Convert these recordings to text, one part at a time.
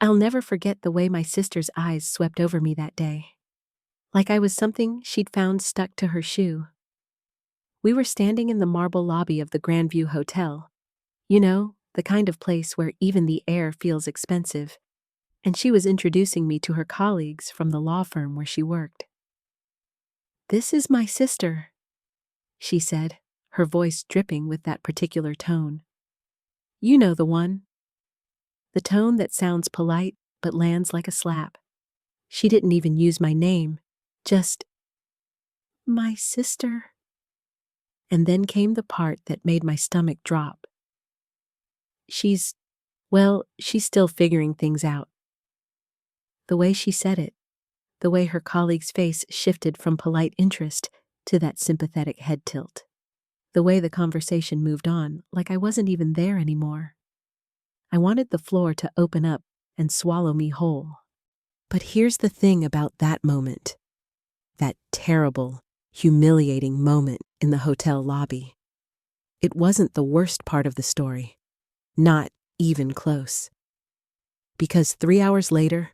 I'll never forget the way my sister's eyes swept over me that day. Like I was something she'd found stuck to her shoe. We were standing in the marble lobby of the Grandview Hotel. You know, the kind of place where even the air feels expensive. And she was introducing me to her colleagues from the law firm where she worked. "This is my sister," she said, her voice dripping with that particular tone. "You know the one. The tone that sounds polite but lands like a slap." She didn't even use my name, just, "My sister." And then came the part that made my stomach drop. She's still figuring things out. The way she said it, the way her colleague's face shifted from polite interest to that sympathetic head tilt. The way the conversation moved on, like I wasn't even there anymore. I wanted the floor to open up and swallow me whole. But here's the thing about that moment. That terrible, humiliating moment in the hotel lobby. It wasn't the worst part of the story. Not even close. Because 3 hours later,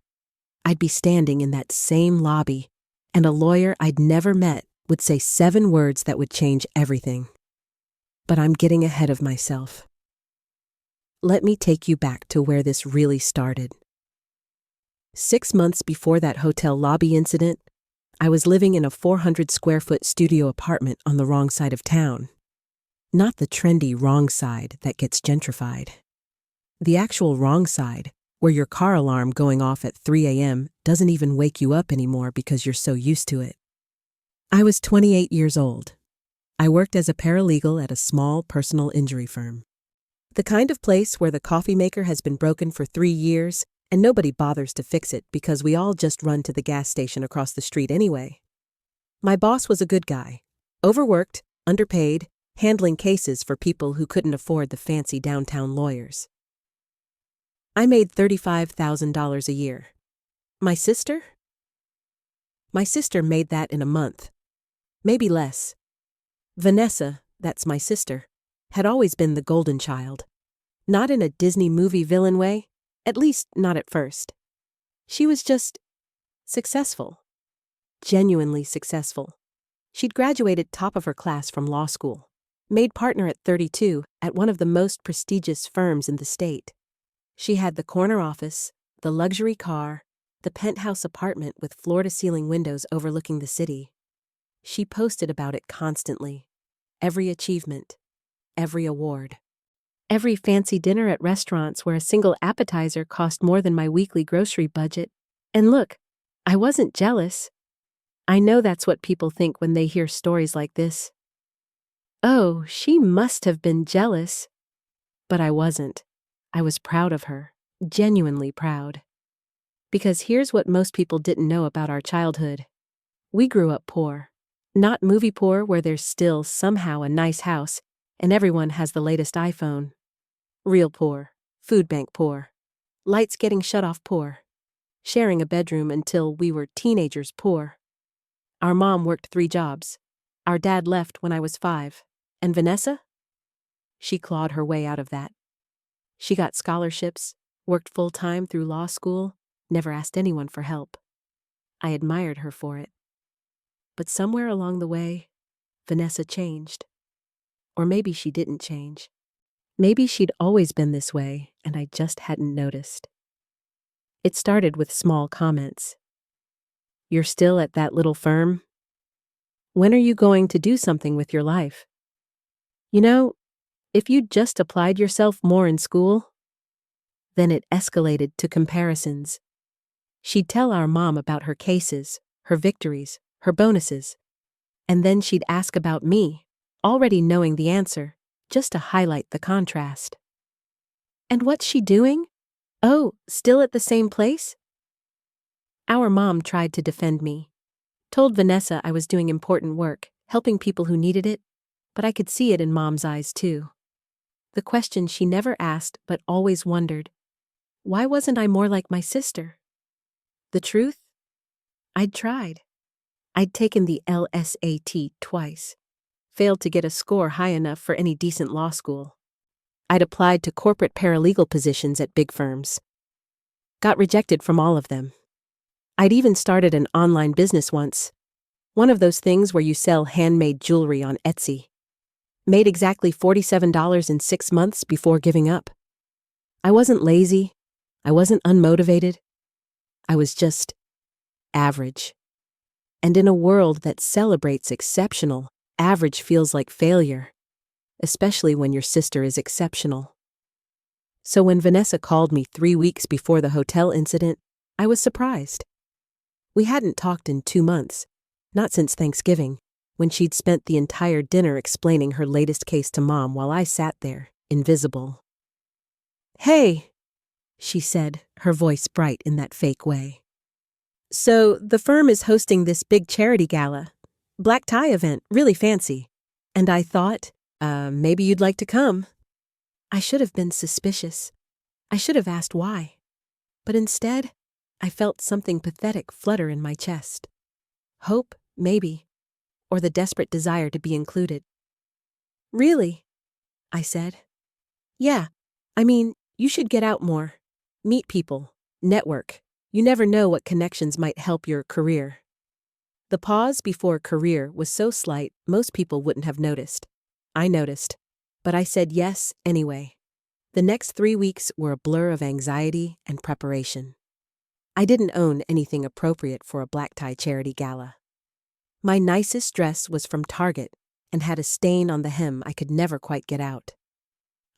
I'd be standing in that same lobby, and a lawyer I'd never met would say 7 words that would change everything. But I'm getting ahead of myself. Let me take you back to where this really started. 6 months before that hotel lobby incident, I was living in a 400-square-foot studio apartment on the wrong side of town. Not the trendy wrong side that gets gentrified. The actual wrong side, where your car alarm going off at 3 a.m. doesn't even wake you up anymore because you're so used to it. I was 28 years old. I worked as a paralegal at a small personal injury firm. The kind of place where the coffee maker has been broken for 3 years and nobody bothers to fix it because we all just run to the gas station across the street anyway. My boss was a good guy, overworked, underpaid, handling cases for people who couldn't afford the fancy downtown lawyers. I made $35,000 a year. My sister? My sister made that in a month. Maybe less. Vanessa, that's my sister, had always been the golden child. Not in a Disney movie villain way, at least not at first. She was just successful. Genuinely successful. She'd graduated top of her class from law school, made partner at 32 at one of the most prestigious firms in the state. She had the corner office, the luxury car, the penthouse apartment with floor-to-ceiling windows overlooking the city. She posted about it constantly. Every achievement, every award. Every fancy dinner at restaurants where a single appetizer cost more than my weekly grocery budget. And look, I wasn't jealous. I know that's what people think when they hear stories like this. Oh, she must have been jealous. But I wasn't. I was proud of her, genuinely proud. Because here's what most people didn't know about our childhood. We grew up poor. Not movie poor where there's still somehow a nice house and everyone has the latest iPhone. Real poor, food bank poor, lights getting shut off poor, sharing a bedroom until we were teenagers poor. Our mom worked 3 jobs. Our dad left when I was 5. And Vanessa? She clawed her way out of that. She got scholarships, worked full-time through law school, never asked anyone for help. I admired her for it. But somewhere along the way, Vanessa changed. Or maybe she didn't change. Maybe she'd always been this way, and I just hadn't noticed. It started with small comments. "You're still at that little firm? When are you going to do something with your life? You know, if you'd just applied yourself more in school." Then it escalated to comparisons. She'd tell our mom about her cases, her victories, her bonuses. And then she'd ask about me, already knowing the answer, just to highlight the contrast. "And what's she doing? Oh, still at the same place?" Our mom tried to defend me. Told Vanessa I was doing important work, helping people who needed it, but I could see it in Mom's eyes too. The question she never asked but always wondered, why wasn't I more like my sister? The truth? I'd tried. I'd taken the LSAT twice, failed to get a score high enough for any decent law school. I'd applied to corporate paralegal positions at big firms. Got rejected from all of them. I'd even started an online business once. One of those things where you sell handmade jewelry on Etsy. Made exactly $47 in 6 months before giving up. I wasn't lazy. I wasn't unmotivated. I was just average. And in a world that celebrates exceptional, average feels like failure, especially when your sister is exceptional. So when Vanessa called me 3 weeks before the hotel incident, I was surprised. We hadn't talked in 2 months, not since Thanksgiving, when she'd spent the entire dinner explaining her latest case to Mom while I sat there, invisible. "Hey," she said, her voice bright in that fake way. "So, the firm is hosting this big charity gala. Black tie event, really fancy. And I thought, maybe you'd like to come." I should have been suspicious. I should have asked why. But instead, I felt something pathetic flutter in my chest. Hope, maybe, or the desperate desire to be included. "Really?" I said. "Yeah, I mean, you should get out more. Meet people, network. You never know what connections might help your career." The pause before career was so slight most people wouldn't have noticed. I noticed, but I said yes anyway. The next 3 weeks were a blur of anxiety and preparation. I didn't own anything appropriate for a black tie charity gala. My nicest dress was from Target and had a stain on the hem I could never quite get out.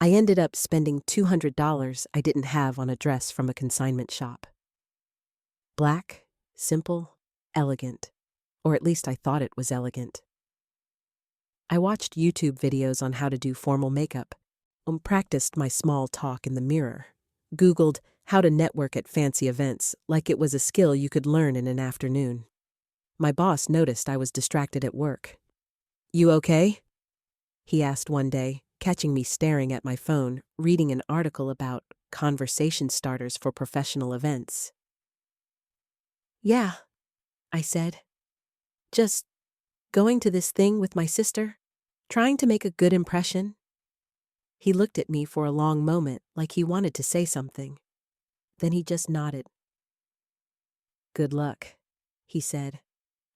I ended up spending $200 I didn't have on a dress from a consignment shop. Black, simple, elegant. Or at least I thought it was elegant. I watched YouTube videos on how to do formal makeup, practiced my small talk in the mirror, Googled how to network at fancy events like it was a skill you could learn in an afternoon. My boss noticed I was distracted at work. "You okay?" he asked one day, catching me staring at my phone, reading an article about conversation starters for professional events. "Yeah," I said. "Just going to this thing with my sister, trying to make a good impression." He looked at me for a long moment like he wanted to say something. Then he just nodded. "Good luck," he said.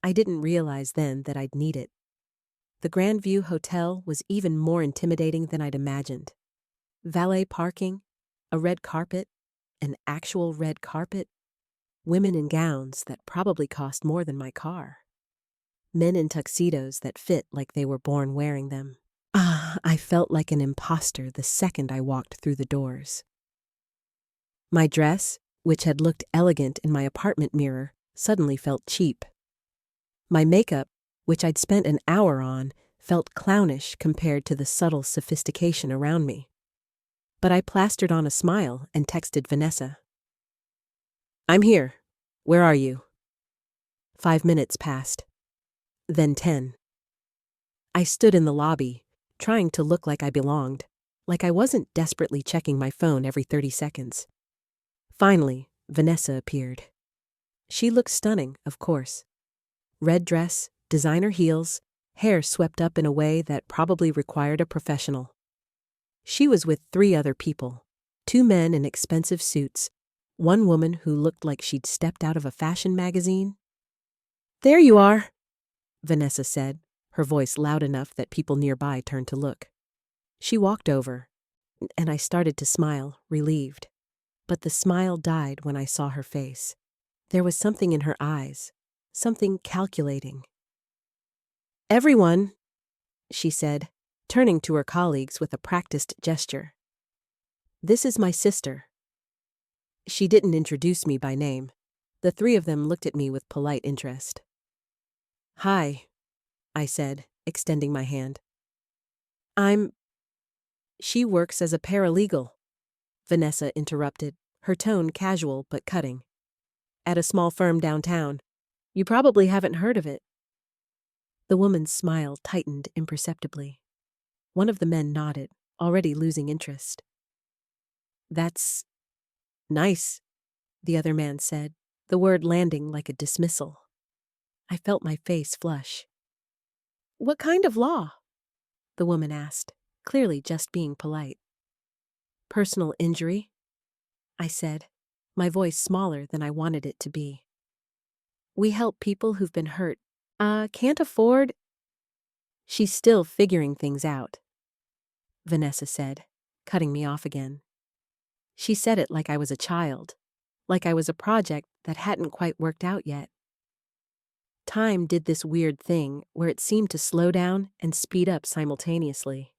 I didn't realize then that I'd need it. The Grandview Hotel was even more intimidating than I'd imagined. Valet parking, a red carpet, an actual red carpet, women in gowns that probably cost more than my car. Men in tuxedos that fit like they were born wearing them. I felt like an imposter the second I walked through the doors. My dress, which had looked elegant in my apartment mirror, suddenly felt cheap. My makeup, which I'd spent an hour on, felt clownish compared to the subtle sophistication around me. But I plastered on a smile and texted Vanessa. "I'm here. Where are you?" 5 minutes passed. Then 10. I stood in the lobby, trying to look like I belonged, like I wasn't desperately checking my phone every 30 seconds. Finally, Vanessa appeared. She looked stunning, of course. Red dress, designer heels, hair swept up in a way that probably required a professional. She was with 3 other people, 2 men in expensive suits, 1 woman who looked like she'd stepped out of a fashion magazine. "There you are," Vanessa said, her voice loud enough that people nearby turned to look. She walked over, and I started to smile, relieved. But the smile died when I saw her face. There was something in her eyes, something calculating. "Everyone," she said, turning to her colleagues with a practiced gesture. "This is my sister." She didn't introduce me by name. The 3 of them looked at me with polite interest. "Hi," I said, extending my hand. "She works as a paralegal," Vanessa interrupted, her tone casual but cutting. "At a small firm downtown. You probably haven't heard of it." The woman's smile tightened imperceptibly. One of the men nodded, already losing interest. "That's nice," the other man said, the word landing like a dismissal. I felt my face flush. "What kind of law?" the woman asked, clearly just being polite. "Personal injury," I said. my voice smaller than I wanted it to be. We help people who've been hurt. Can't afford. She's still figuring things out, Vanessa said, cutting me off again. She said it like I was a child, like I was a project that hadn't quite worked out yet. Time did this weird thing where it seemed to slow down and speed up simultaneously.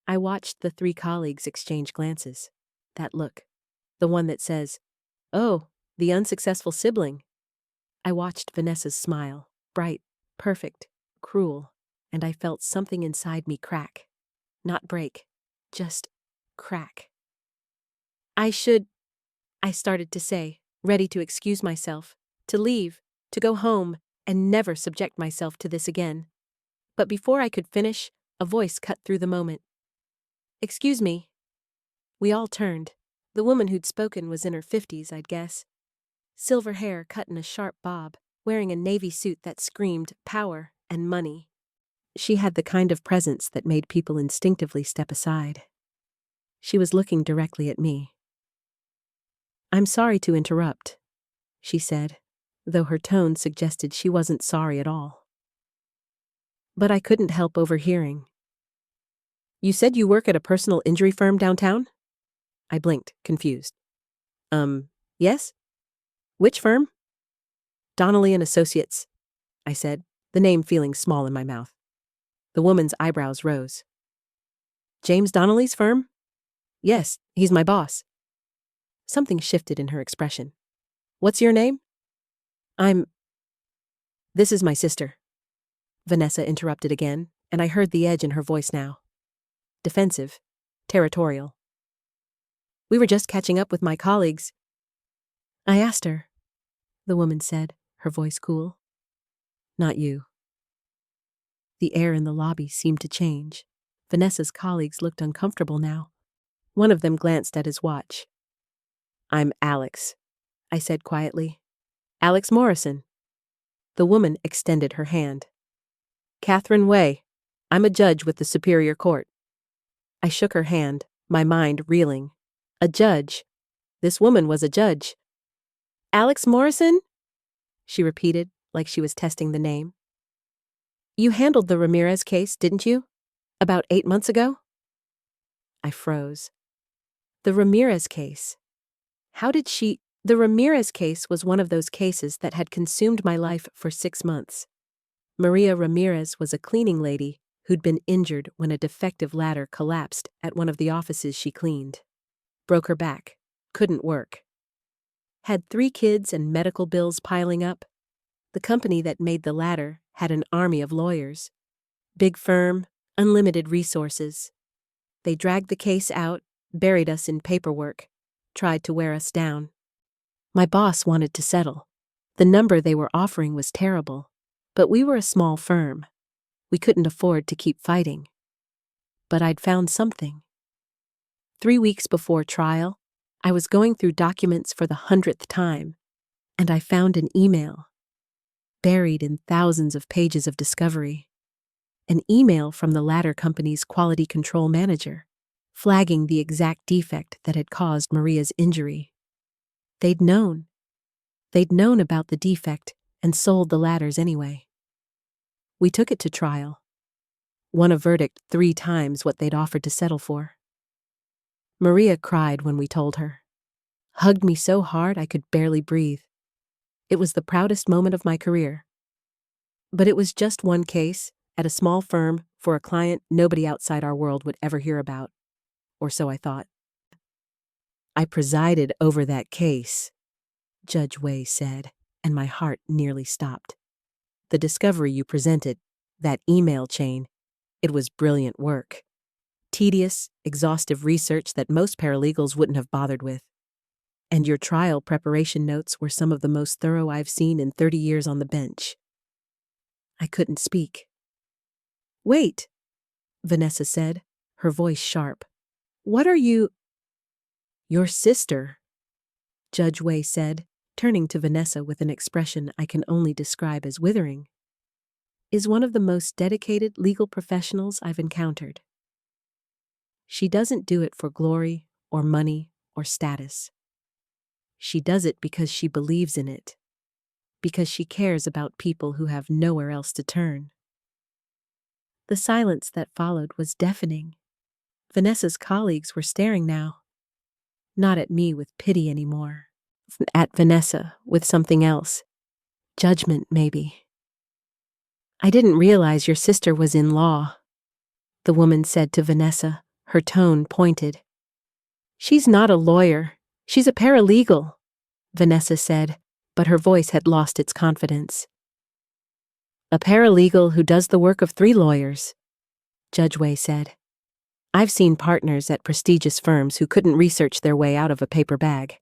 I watched the three colleagues exchange glances. That look. The one that says, "Oh, the unsuccessful sibling." I watched Vanessa's smile, bright, perfect, cruel, and I felt something inside me crack. Not break, just crack. I started to say, ready to excuse myself, to leave, to go home, and never subject myself to this again. But before I could finish, a voice cut through the moment. "Excuse me." We all turned. The woman who'd spoken was in her 50s, I'd guess. Silver hair cut in a sharp bob, wearing a navy suit that screamed power and money. She had the kind of presence that made people instinctively step aside. She was looking directly at me. "I'm sorry to interrupt," she said, though her tone suggested she wasn't sorry at all. But I couldn't help overhearing. "You said you work at a personal injury firm downtown?" I blinked, confused. Yes? Which firm?" "Donnelly and Associates," I said, the name feeling small in my mouth. The woman's eyebrows rose. "James Donnelly's firm?" "Yes, he's my boss." Something shifted in her expression. "What's your name?" "This is my sister," Vanessa interrupted again, and I heard the edge in her voice now. Defensive, territorial. "We were just catching up with my colleagues." "I asked her," the woman said, her voice cool. "Not you." The air in the lobby seemed to change. Vanessa's colleagues looked uncomfortable now. One of them glanced at his watch. "I'm Alex," I said quietly. "Alex Morrison." The woman extended her hand. "Catherine Way. I'm a judge with the Superior Court." I shook her hand, my mind reeling. A judge. This woman was a judge. "Alex Morrison?" she repeated, like she was testing the name. "You handled the Ramirez case, didn't you? About 8 months ago?" I froze. The Ramirez case. How did she... The Ramirez case was one of those cases that had consumed my life for 6 months. Maria Ramirez was a cleaning lady who'd been injured when a defective ladder collapsed at one of the offices she cleaned. Broke her back. Couldn't work. Had 3 kids and medical bills piling up. The company that made the ladder had an army of lawyers. Big firm, unlimited resources. They dragged the case out, buried us in paperwork, tried to wear us down. My boss wanted to settle. The number they were offering was terrible, but we were a small firm. We couldn't afford to keep fighting. But I'd found something. 3 weeks before trial, I was going through documents for the 100th time, and I found an email, buried in thousands of pages of discovery. An email from the ladder company's quality control manager, flagging the exact defect that had caused Maria's injury. They'd known. They'd known about the defect and sold the ladders anyway. We took it to trial. Won a verdict 3 times what they'd offered to settle for. Maria cried when we told her. Hugged me so hard I could barely breathe. It was the proudest moment of my career. But it was just one case, at a small firm, for a client nobody outside our world would ever hear about. Or so I thought. "I presided over that case," Judge Way said, and my heart nearly stopped. "The discovery you presented, that email chain, it was brilliant work. Tedious, exhaustive research that most paralegals wouldn't have bothered with. And your trial preparation notes were some of the most thorough I've seen in 30 years on the bench." I couldn't speak. "Wait," Vanessa said, her voice sharp. "What are you—" "Your sister," Judge Way said, turning to Vanessa with an expression I can only describe as withering, "is one of the most dedicated legal professionals I've encountered. She doesn't do it for glory or money or status. She does it because she believes in it. Because she cares about people who have nowhere else to turn. The silence that followed was deafening. Vanessa's colleagues were staring now. Not at me with pity anymore. At Vanessa with something else. Judgment, maybe. I didn't realize your sister was in law, the woman said to Vanessa, her tone pointed. She's not a lawyer. She's a paralegal, Vanessa said, but her voice had lost its confidence. A paralegal who does the work of 3 lawyers, Judge Wei said. I've seen partners at prestigious firms who couldn't research their way out of a paper bag.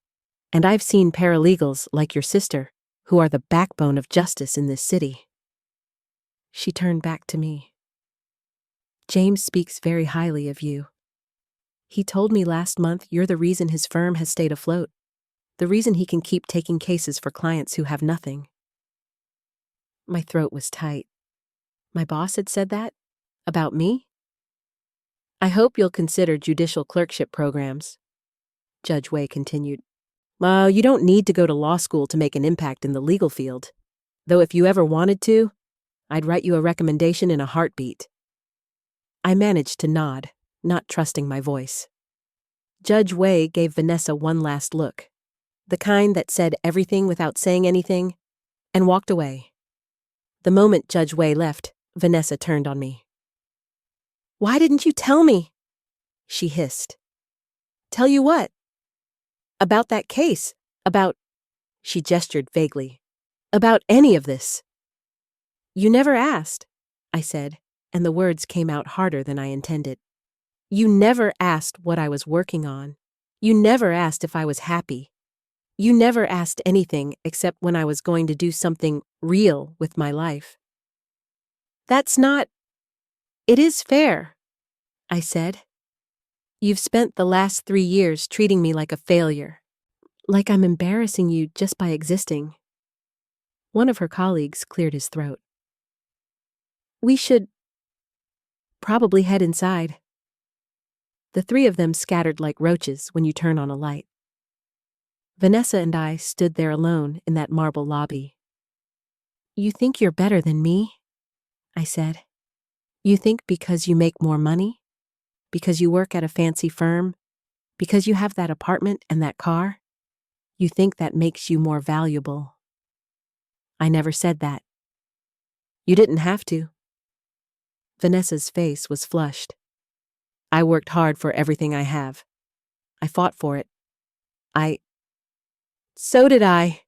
And I've seen paralegals like your sister, who are the backbone of justice in this city. She turned back to me. James speaks very highly of you. He told me last month you're the reason his firm has stayed afloat, the reason he can keep taking cases for clients who have nothing. My throat was tight. My boss had said that? About me? I hope you'll consider judicial clerkship programs, Judge Wei continued. Well, you don't need to go to law school to make an impact in the legal field. Though if you ever wanted to, I'd write you a recommendation in a heartbeat. I managed to nod, not trusting my voice. Judge Wei gave Vanessa one last look, the kind that said everything without saying anything, and walked away. The moment Judge Wei left, Vanessa turned on me. Why didn't you tell me? She hissed. Tell you what? About that case. About, she gestured vaguely, about any of this. You never asked, I said, and the words came out harder than I intended. You never asked what I was working on. You never asked if I was happy. You never asked anything except when I was going to do something real with my life. That's not... It is fair, I said. You've spent the last 3 years treating me like a failure, like I'm embarrassing you just by existing. One of her colleagues cleared his throat. We should probably head inside. The 3 of them scattered like roaches when you turn on a light. Vanessa and I stood there alone in that marble lobby. You think you're better than me? I said. You think because you make more money? Because you work at a fancy firm? Because you have that apartment and that car? You think that makes you more valuable. I never said that. You didn't have to. Vanessa's face was flushed. I worked hard for everything I have. I fought for it. So did I.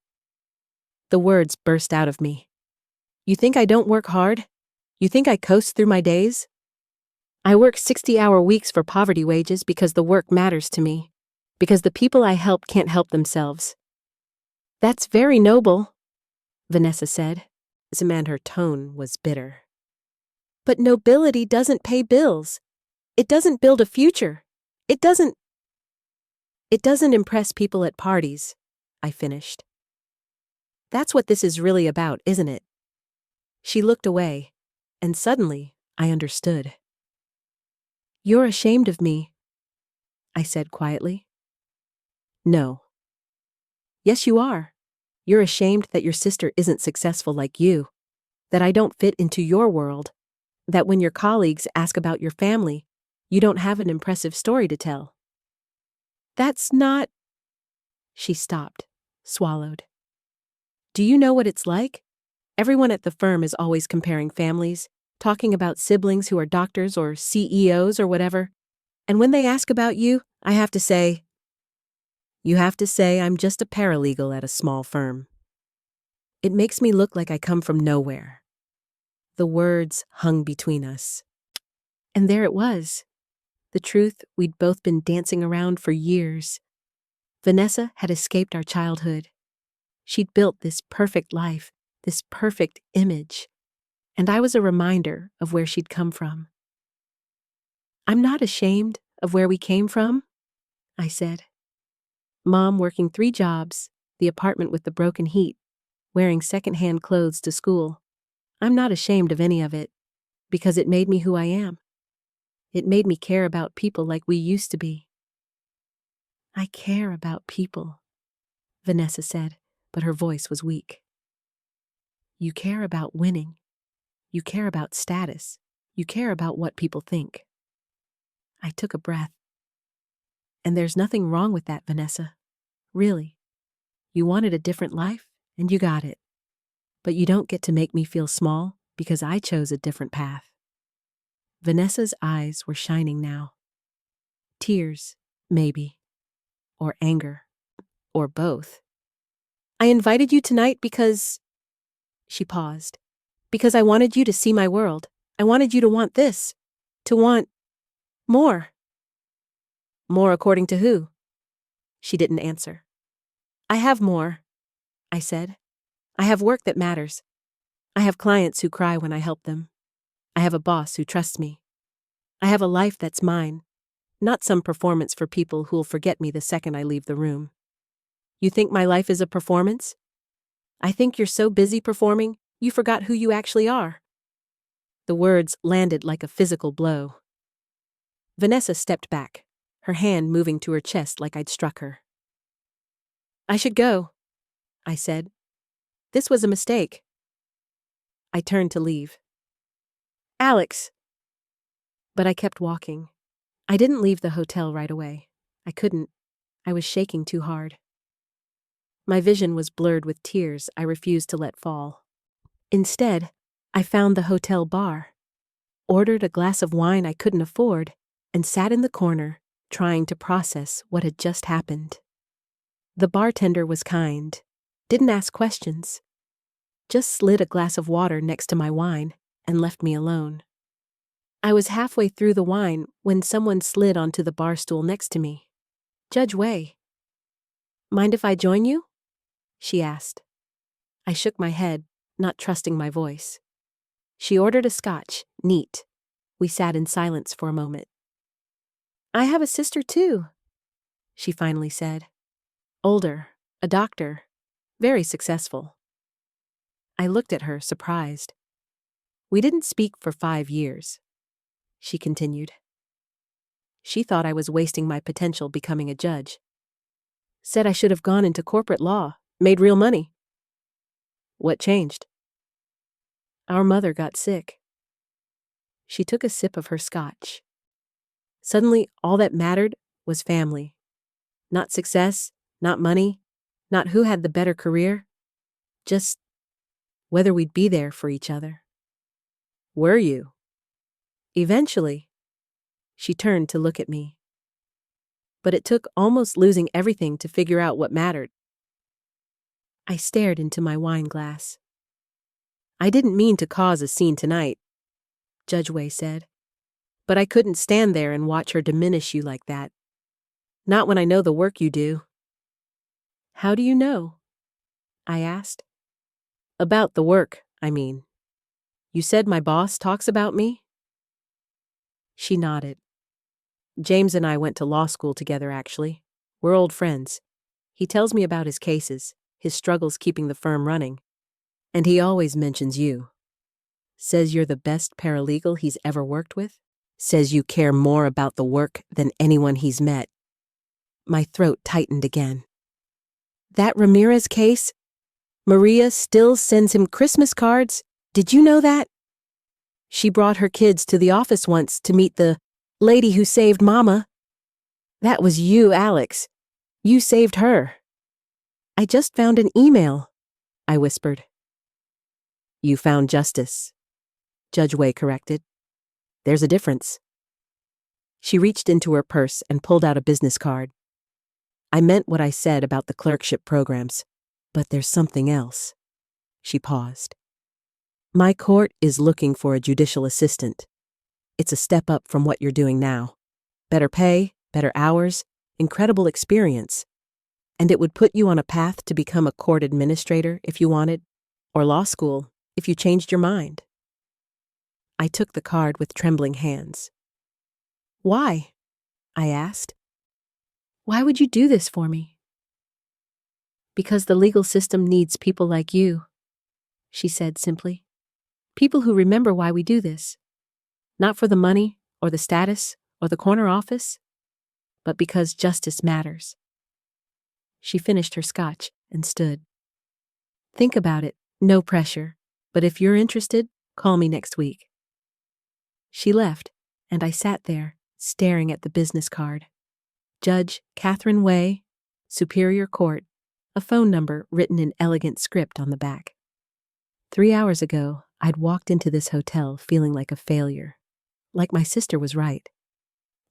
The words burst out of me. You think I don't work hard? You think I coast through my days? I work 60-hour weeks for poverty wages because the work matters to me, because the people I help can't help themselves. That's very noble, Vanessa said, and her tone was bitter. But nobility doesn't pay bills. It doesn't build a future. It doesn't impress people at parties, I finished. That's what this is really about, isn't it? She looked away, and suddenly I understood. You're ashamed of me, I said quietly. No. Yes, you are. You're ashamed that your sister isn't successful like you, that I don't fit into your world, that when your colleagues ask about your family, you don't have an impressive story to tell. That's not... She stopped, swallowed. Do you know what it's like? Everyone at the firm is always comparing families, talking about siblings who are doctors or CEOs or whatever. And when they ask about you, I have to say, you have to say I'm just a paralegal at a small firm. It makes me look like I come from nowhere. The words hung between us. And there it was. The truth we'd both been dancing around for years. Vanessa had escaped our childhood. She'd built this perfect life, this perfect image. And I was a reminder of where she'd come from. I'm not ashamed of where we came from, I said. Mom working 3 jobs, the apartment with the broken heat, wearing secondhand clothes to school. I'm not ashamed of any of it, because it made me who I am. It made me care about people like we used to be. I care about people, Vanessa said, but her voice was weak. You care about winning. You care about status. You care about what people think. I took a breath. And there's nothing wrong with that, Vanessa. Really. You wanted a different life, and you got it. But you don't get to make me feel small because I chose a different path. Vanessa's eyes were shining now. Tears, maybe. Or anger. Or both. I invited you tonight because... She paused. Because I wanted you to see my world. I wanted you to want this. To want... more. More according to who? She didn't answer. I have more, I said. I have work that matters. I have clients who cry when I help them. I have a boss who trusts me. I have a life that's mine, not some performance for people who'll forget me the second I leave the room. You think my life is a performance? I think you're so busy performing, you forgot who you actually are. The words landed like a physical blow. Vanessa stepped back, her hand moving to her chest like I'd struck her. I should go, I said. This was a mistake. I turned to leave. Alex! But I kept walking. I didn't leave the hotel right away. I couldn't. I was shaking too hard. My vision was blurred with tears I refused to let fall. Instead, I found the hotel bar, ordered a glass of wine I couldn't afford, and sat in the corner, trying to process what had just happened. The bartender was kind, didn't ask questions, just slid a glass of water next to my wine and left me alone. I was halfway through the wine when someone slid onto the bar stool next to me. Judge Wei. Mind if I join you? She asked. I shook my head, not trusting my voice. She ordered a scotch, neat. We sat in silence for a moment. I have a sister too, she finally said. Older, a doctor, very successful. I looked at her, surprised. We didn't speak for 5 years, she continued. She thought I was wasting my potential becoming a judge. Said I should have gone into corporate law, made real money. What changed? Our mother got sick. She took a sip of her scotch. Suddenly, all that mattered was family. Not success, not money, not who had the better career. Just whether we'd be there for each other. Were you? Eventually. She turned to look at me. But it took almost losing everything to figure out what mattered. I stared into my wine glass. I didn't mean to cause a scene tonight, Judge Wei said. But I couldn't stand there and watch her diminish you like that. Not when I know the work you do. How do you know? I asked. About the work, I mean. You said my boss talks about me? She nodded. James and I went to law school together, actually. We're old friends. He tells me about his cases, his struggles keeping the firm running. And he always mentions you. Says you're the best paralegal he's ever worked with. Says you care more about the work than anyone he's met. My throat tightened again. That Ramirez case? Maria still sends him Christmas cards. Did you know that? She brought her kids to the office once to meet the lady who saved Mama. That was you, Alex. You saved her. I just found an email, I whispered. You found justice, Judge Wei corrected. There's a difference. She reached into her purse and pulled out a business card. I meant what I said about the clerkship programs, but there's something else. She paused. My court is looking for a judicial assistant. It's a step up from what you're doing now. Better pay, better hours, incredible experience. And it would put you on a path to become a court administrator if you wanted, or law school if you changed your mind. I took the card with trembling hands. Why? I asked. Why would you do this for me? Because the legal system needs people like you, she said simply. People who remember why we do this. Not for the money or the status or the corner office, but because justice matters. She finished her scotch and stood. Think about it, no pressure, but if you're interested, call me next week. She left, and I sat there, staring at the business card. Judge Catherine Way, Superior Court, a phone number written in elegant script on the back. 3 hours ago, I'd walked into this hotel feeling like a failure. Like my sister was right.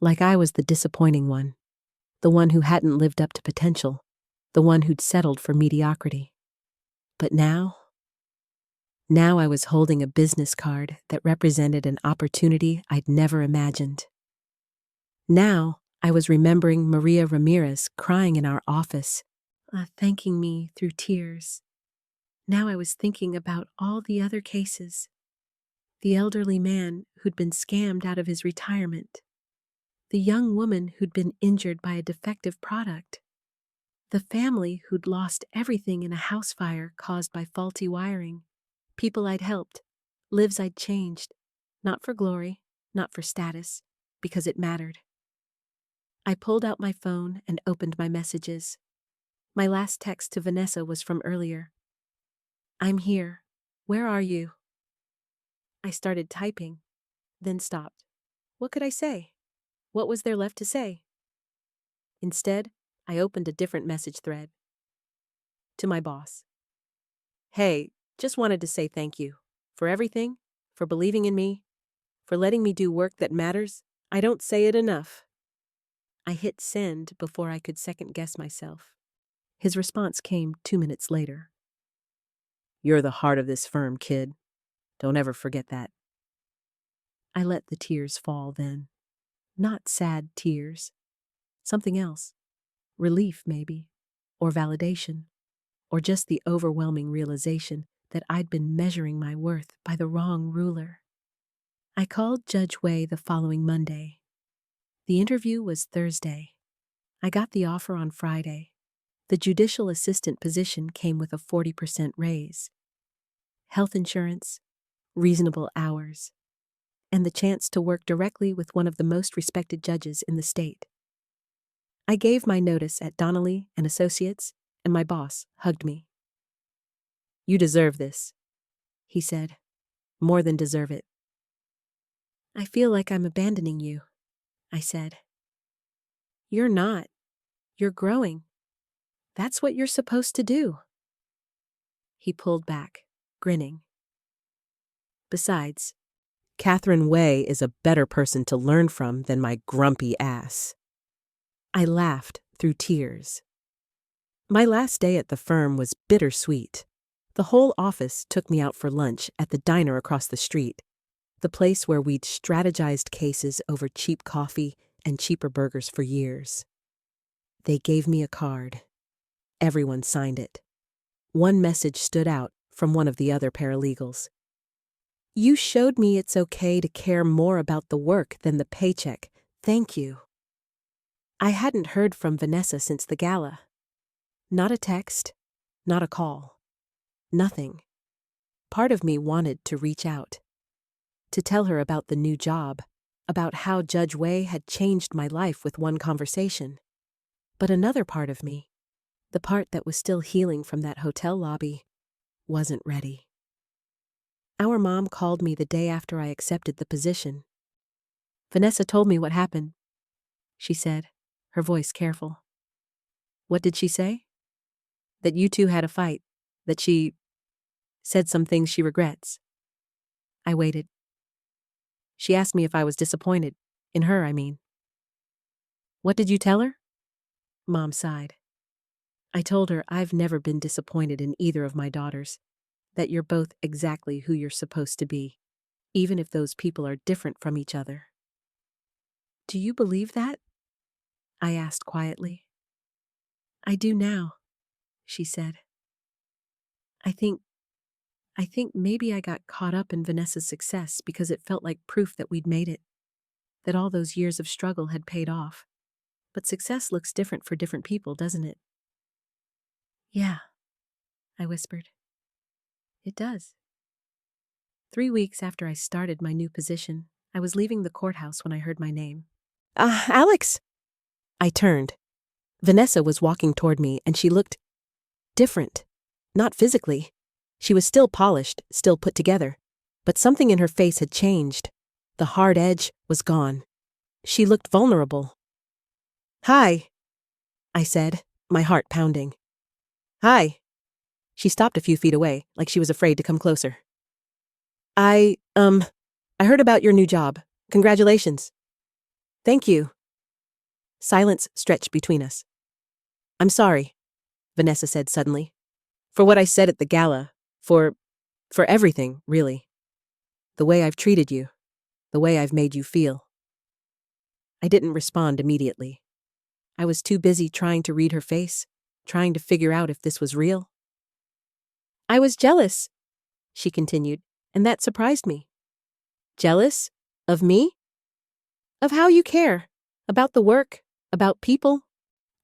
Like I was the disappointing one. The one who hadn't lived up to potential. The one who'd settled for mediocrity. But now I was holding a business card that represented an opportunity I'd never imagined. Now I was remembering Maria Ramirez crying in our office, thanking me through tears. Now I was thinking about all the other cases. The elderly man who'd been scammed out of his retirement. The young woman who'd been injured by a defective product. The family who'd lost everything in a house fire caused by faulty wiring. People I'd helped, lives I'd changed, not for glory, not for status, because it mattered. I pulled out my phone and opened my messages. My last text to Vanessa was from earlier. I'm here. Where are you? I started typing, then stopped. What could I say? What was there left to say? Instead, I opened a different message thread. To my boss. Hey, just wanted to say thank you. For everything, for believing in me, for letting me do work that matters. I don't say it enough. I hit send before I could second-guess myself. His response came 2 minutes later. You're the heart of this firm, kid. Don't ever forget that. I let the tears fall then. Not sad tears. Something else. Relief, maybe. Or validation. Or just the overwhelming realization that I'd been measuring my worth by the wrong ruler. I called Judge Way the following Monday. The interview was Thursday. I got the offer on Friday. The judicial assistant position came with a 40% raise. Health insurance, reasonable hours, and the chance to work directly with one of the most respected judges in the state. I gave my notice at Donnelly and Associates, and my boss hugged me. You deserve this, he said. More than deserve it. I feel like I'm abandoning you, I said. You're not. You're growing. That's what you're supposed to do. He pulled back, grinning. Besides, Catherine Way is a better person to learn from than my grumpy ass. I laughed through tears. My last day at the firm was bittersweet. The whole office took me out for lunch at the diner across the street, the place where we'd strategized cases over cheap coffee and cheaper burgers for years. They gave me a card. Everyone signed it. One message stood out from one of the other paralegals. You showed me it's okay to care more about the work than the paycheck. Thank you. I hadn't heard from Vanessa since the gala. Not a text, not a call. Nothing. Part of me wanted to reach out. To tell her about the new job, about how Judge Way had changed my life with one conversation. But another part of me, the part that was still healing from that hotel lobby, wasn't ready. Our mom called me the day after I accepted the position. Vanessa told me what happened, she said, her voice careful. What did she say? That you two had a fight, that she said some things she regrets. I waited. She asked me if I was disappointed. In her, I mean. What did you tell her? Mom sighed. I told her I've never been disappointed in either of my daughters, that you're both exactly who you're supposed to be, even if those people are different from each other. Do you believe that? I asked quietly. I do now, she said. I think maybe I got caught up in Vanessa's success because it felt like proof that we'd made it, that all those years of struggle had paid off. But success looks different for different people, doesn't it? Yeah, I whispered. It does. 3 weeks after I started my new position, I was leaving the courthouse when I heard my name. Alex! I turned. Vanessa was walking toward me, and she looked different. Not physically. She was still polished, still put together. But something in her face had changed. The hard edge was gone. She looked vulnerable. "Hi," I said, my heart pounding. "Hi." She stopped a few feet away, like she was afraid to come closer. I heard about your new job. Congratulations." "Thank you." Silence stretched between us. "I'm sorry," Vanessa said suddenly. "For what I said at the gala. For everything, really. The way I've treated you. The way I've made you feel." I didn't respond immediately. I was too busy trying to read her face, trying to figure out if this was real. "I was jealous," she continued, "and that surprised me." "Jealous? Of me?" "Of how you care. About the work. About people.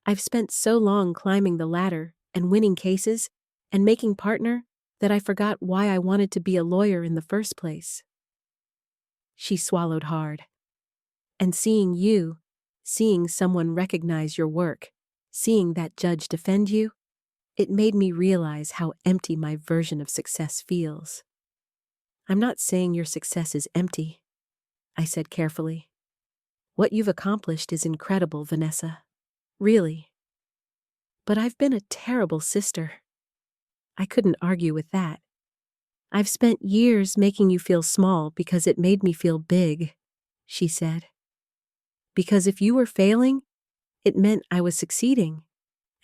I've spent so long climbing the ladder and winning cases and making partner that I forgot why I wanted to be a lawyer in the first place." She swallowed hard. "And seeing you, seeing someone recognize your work, seeing that judge defend you, it made me realize how empty my version of success feels." "I'm not saying your success is empty," I said carefully. "What you've accomplished is incredible, Vanessa. Really. But I've been a terrible sister." I couldn't argue with that. "I've spent years making you feel small because it made me feel big," she said. "Because if you were failing, it meant I was succeeding.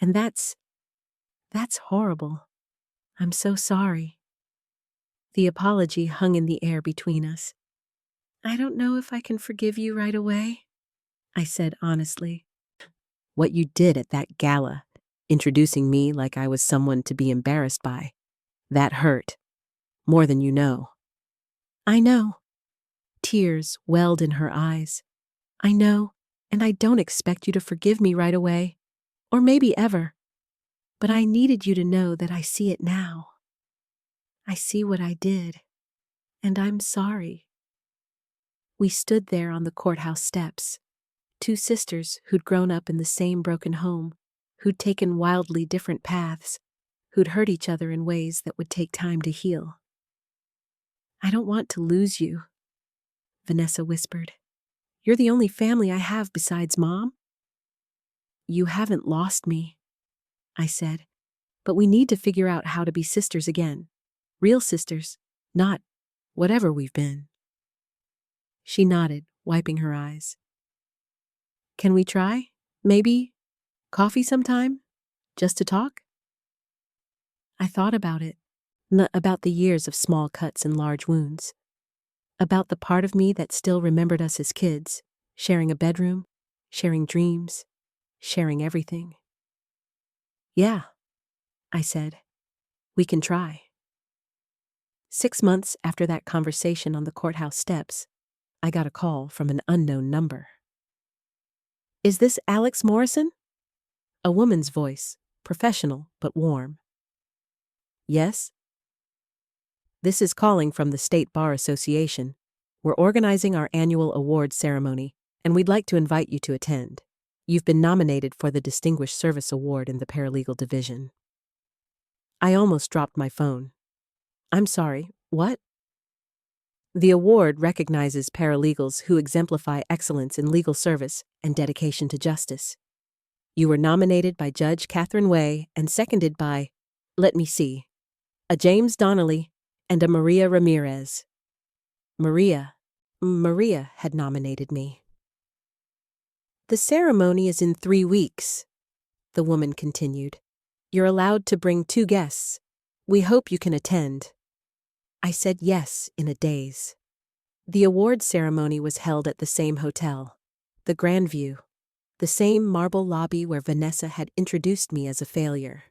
And that's horrible. I'm so sorry." The apology hung in the air between us. "I don't know if I can forgive you right away," I said honestly. "What you did at that gala, introducing me like I was someone to be embarrassed by, that hurt. More than you know." "I know." Tears welled in her eyes. "I know, and I don't expect you to forgive me right away, or maybe ever. But I needed you to know that I see it now. I see what I did, and I'm sorry." We stood there on the courthouse steps, two sisters who'd grown up in the same broken home, who'd taken wildly different paths, who'd hurt each other in ways that would take time to heal. "I don't want to lose you," Vanessa whispered. "You're the only family I have besides Mom." "You haven't lost me," I said, "but we need to figure out how to be sisters again. Real sisters, not whatever we've been." She nodded, wiping her eyes. "Can we try? Maybe coffee sometime? Just to talk?" I thought about it, about the years of small cuts and large wounds, about the part of me that still remembered us as kids, sharing a bedroom, sharing dreams, sharing everything. "Yeah," I said, "we can try." 6 months after that conversation on the courthouse steps, I got a call from an unknown number. "Is this Alex Morrison?" A woman's voice, professional but warm. "Yes." "This is calling from the State Bar Association. We're organizing our annual awards ceremony, and we'd like to invite you to attend. You've been nominated for the Distinguished Service Award in the Paralegal Division." I almost dropped my phone. "I'm sorry, what?" "The award recognizes paralegals who exemplify excellence in legal service and dedication to justice. You were nominated by Judge Catherine Way and seconded by, let me see, a James Donnelly and a Maria Ramirez." Maria had nominated me. "The ceremony is in 3 weeks," the woman continued. "You're allowed to bring 2 guests. We hope you can attend." I said yes in a daze. The award ceremony was held at the same hotel, the Grandview, the same marble lobby where Vanessa had introduced me as a failure.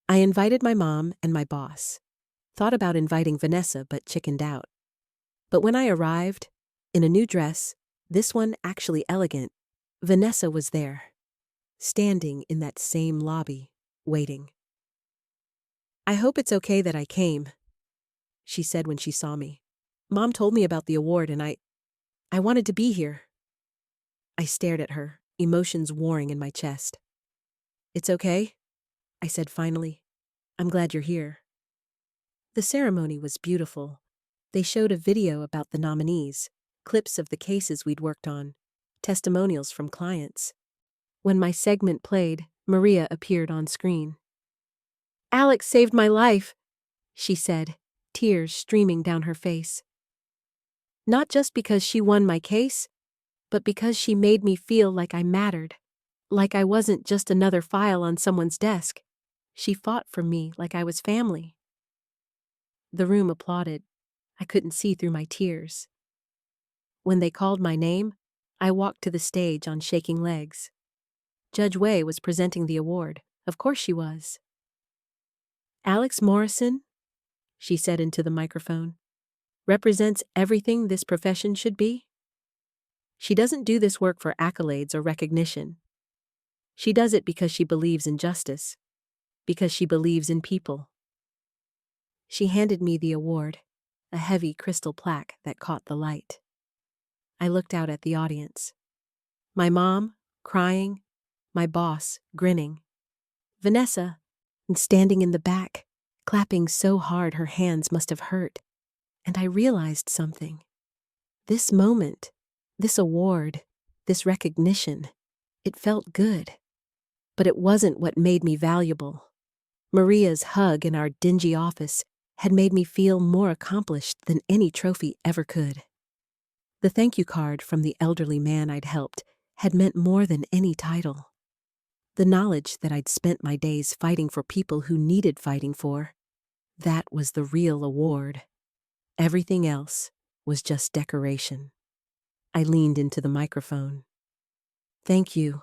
I invited my mom and my boss. Thought about inviting Vanessa but chickened out. But when I arrived, in a new dress, this one actually elegant, Vanessa was there, standing in that same lobby, waiting. "I hope it's okay that I came," she said when she saw me. "Mom told me about the award and I wanted to be here." I stared at her, emotions warring in my chest. "It's okay," I said finally. I'm glad you're here. The ceremony was beautiful. They showed a video about the nominees, clips of the cases we'd worked on, testimonials from clients. When my segment played, Maria appeared on screen. "Alex saved my life," she said, tears streaming down her face. "Not just because she won my case, but because she made me feel like I mattered, like I wasn't just another file on someone's desk. She fought for me like I was family." The room applauded. I couldn't see through my tears. When they called my name, I walked to the stage on shaking legs. Judge Wei was presenting the award. Of course she was. "Alex Morrison," she said into the microphone, "represents everything this profession should be. She doesn't do this work for accolades or recognition. She does it because she believes in justice, because she believes in people." She handed me the award, a heavy crystal plaque that caught the light. I looked out at the audience. My mom, crying, my boss, grinning. Vanessa, standing in the back, clapping so hard her hands must have hurt. And I realized something. This moment, this award, this recognition, it felt good. But it wasn't what made me valuable. Maria's hug in our dingy office had made me feel more accomplished than any trophy ever could. The thank you card from the elderly man I'd helped had meant more than any title. The knowledge that I'd spent my days fighting for people who needed fighting for, that was the real award. Everything else was just decoration. I leaned into the microphone. "Thank you,"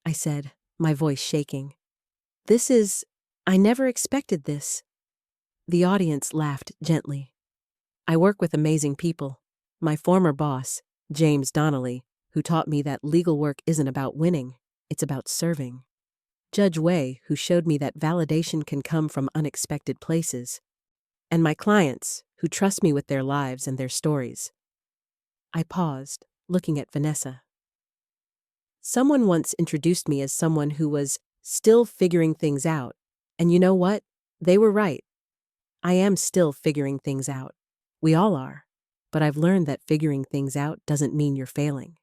I said, my voice shaking. I never expected this." The audience laughed gently. "I work with amazing people. My former boss, James Donnelly, who taught me that legal work isn't about winning, it's about serving. Judge Wei, who showed me that validation can come from unexpected places. And my clients, who trust me with their lives and their stories." I paused, looking at Vanessa. Someone once introduced me as someone who was still figuring things out. And you know what? They were right. I am still figuring things out. We all are. But I've learned that figuring things out doesn't mean you're failing.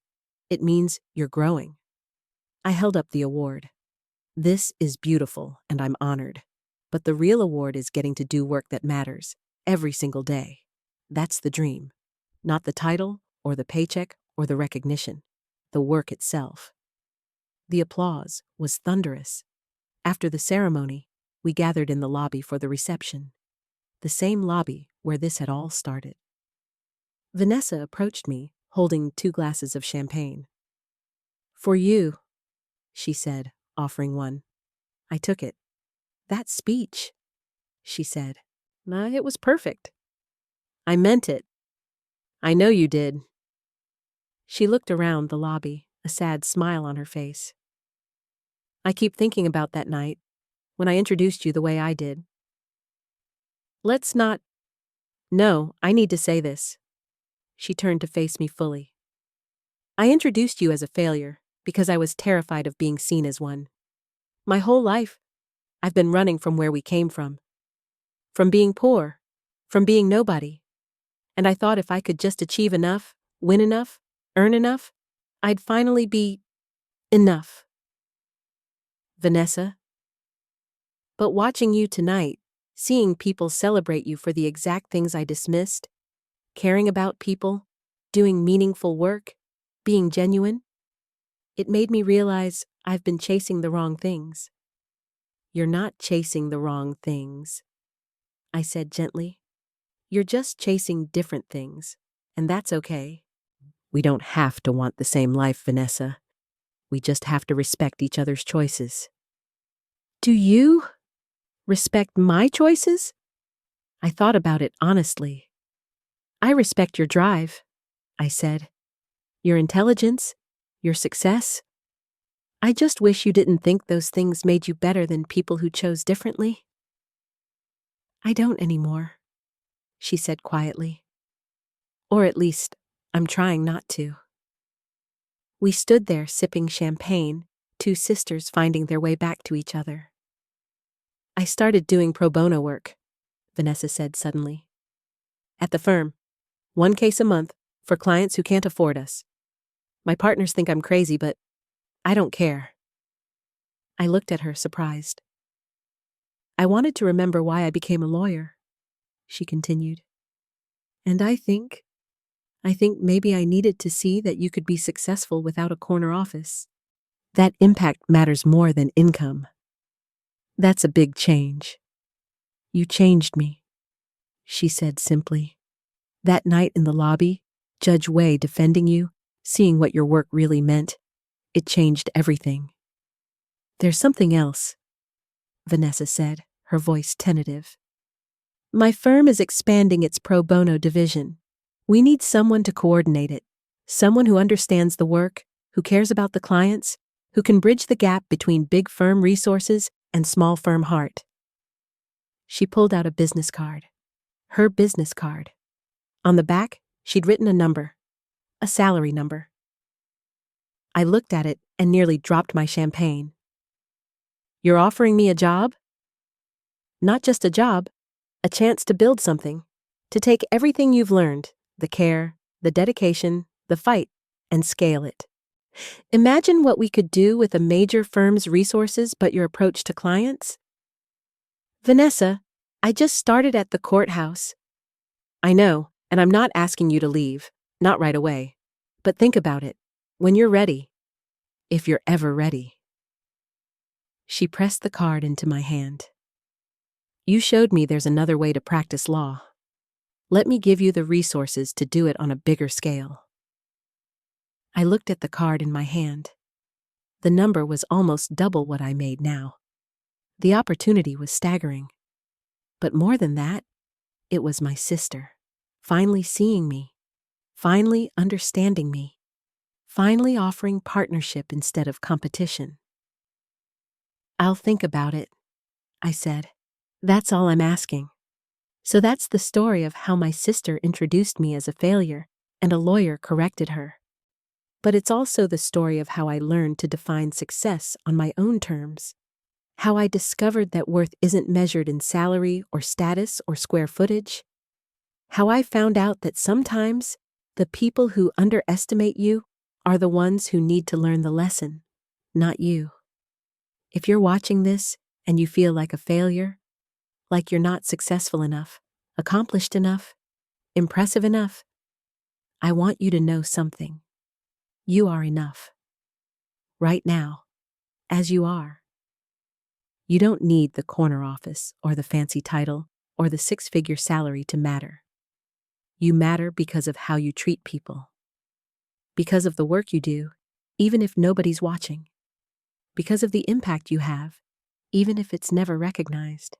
It means you're growing. I held up the award. This is beautiful, and I'm honored. But the real award is getting to do work that matters, every single day. That's the dream. Not the title, or the paycheck, or the recognition. The work itself. The applause was thunderous. After the ceremony, we gathered in the lobby for the reception. The same lobby where this had all started. Vanessa approached me, holding 2 glasses of champagne. "For you," she said, offering one. I took it. "That speech," she said. "It was perfect." "I meant it." "I know you did." She looked around the lobby, a sad smile on her face. "I keep thinking about that night, when I introduced you the way I did. Let's not... No, I need to say this." She turned to face me fully. "I introduced you as a failure because I was terrified of being seen as one. My whole life, I've been running from where we came from. From being poor, from being nobody. And I thought if I could just achieve enough, win enough, earn enough, I'd finally be enough. Vanessa. But watching you tonight, seeing people celebrate you for the exact things I dismissed, caring about people, doing meaningful work, being genuine, it made me realize I've been chasing the wrong things." "You're not chasing the wrong things," I said gently. "You're just chasing different things, and that's okay. We don't have to want the same life, Vanessa. We just have to respect each other's choices." "Do you respect my choices?" I thought about it honestly. "I respect your drive," I said. "Your intelligence, your success. I just wish you didn't think those things made you better than people who chose differently." "I don't anymore," she said quietly. "Or at least, I'm trying not to." We stood there sipping champagne, 2 sisters finding their way back to each other. I started doing pro bono work, Vanessa said suddenly. At the firm, 1 case a month for clients who can't afford us. My partners think I'm crazy, but I don't care. I looked at her, surprised. I wanted to remember why I became a lawyer, she continued. And I think maybe I needed to see that you could be successful without a corner office. That impact matters more than income. That's a big change. You changed me, she said simply. That night in the lobby, Judge Wei defending you, seeing what your work really meant, it changed everything. There's something else, Vanessa said, her voice tentative. My firm is expanding its pro bono division. We need someone to coordinate it, someone who understands the work, who cares about the clients, who can bridge the gap between big firm resources and small firm heart. She pulled out a business card. Her business card. On the back, she'd written a number. A salary number. I looked at it and nearly dropped my champagne. You're offering me a job? Not just a job, a chance to build something, to take everything you've learned, the care, the dedication, the fight, and scale it. Imagine what we could do with a major firm's resources but your approach to clients. Vanessa, I just started at the courthouse. I know, and I'm not asking you to leave, not right away. But think about it, when you're ready, if you're ever ready. She pressed the card into my hand. You showed me there's another way to practice law. Let me give you the resources to do it on a bigger scale. I looked at the card in my hand. The number was almost double what I made now. The opportunity was staggering. But more than that, it was my sister, finally seeing me, finally understanding me, finally offering partnership instead of competition. I'll think about it, I said. That's all I'm asking. So that's the story of how my sister introduced me as a failure and a lawyer corrected her. But it's also the story of how I learned to define success on my own terms. How I discovered that worth isn't measured in salary or status or square footage. How I found out that sometimes the people who underestimate you are the ones who need to learn the lesson, not you. If you're watching this and you feel like a failure, like you're not successful enough, accomplished enough, impressive enough, I want you to know something. You are enough. Right now, as you are. You don't need the corner office or the fancy title or the 6-figure salary to matter. You matter because of how you treat people. Because of the work you do, even if nobody's watching. Because of the impact you have, even if it's never recognized.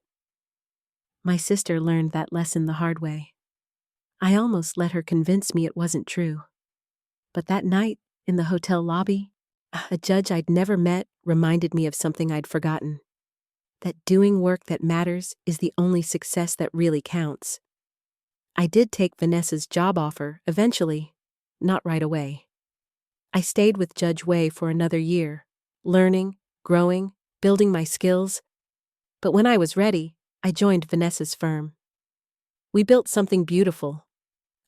My sister learned that lesson the hard way. I almost let her convince me it wasn't true. But that night, in the hotel lobby, a judge I'd never met reminded me of something I'd forgotten. That doing work that matters is the only success that really counts. I did take Vanessa's job offer eventually, not right away. I stayed with Judge Wei for another year, learning, growing, building my skills. But when I was ready, I joined Vanessa's firm. We built something beautiful,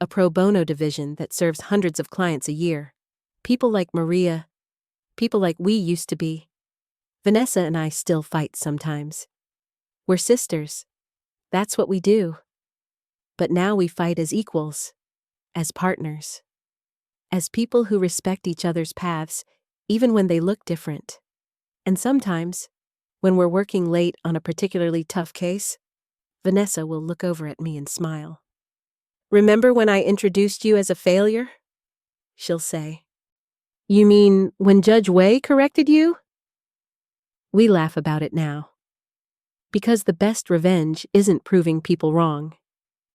a pro bono division that serves hundreds of clients a year. People like Maria, people like we used to be. Vanessa and I still fight sometimes. We're sisters. That's what we do. But now we fight as equals, as partners, as people who respect each other's paths, even when they look different. And sometimes, when we're working late on a particularly tough case, Vanessa will look over at me and smile. Remember when I introduced you as a failure? She'll say. You mean when Judge Wei corrected you? We laugh about it now. Because the best revenge isn't proving people wrong.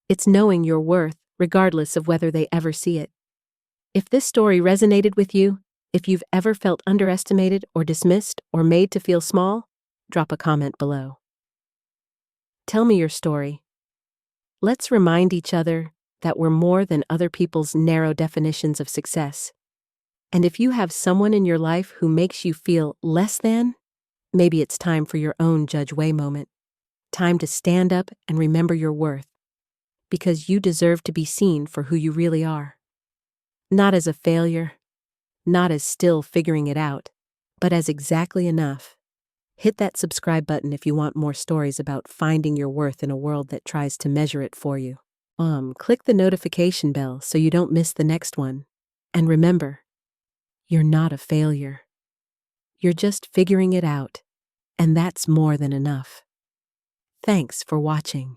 It's knowing your worth, regardless of whether they ever see it. If this story resonated with you, if you've ever felt underestimated or dismissed or made to feel small, drop a comment below. Tell me your story. Let's remind each other that we're more than other people's narrow definitions of success. And if you have someone in your life who makes you feel less than, maybe it's time for your own Judge Wei moment. Time to stand up and remember your worth, because you deserve to be seen for who you really are. Not as a failure, not as still figuring it out, but as exactly enough. Hit that subscribe button if you want more stories about finding your worth in a world that tries to measure it for you. Click the notification bell so you don't miss the next one. And remember, you're not a failure. You're just figuring it out, and that's more than enough. Thanks for watching.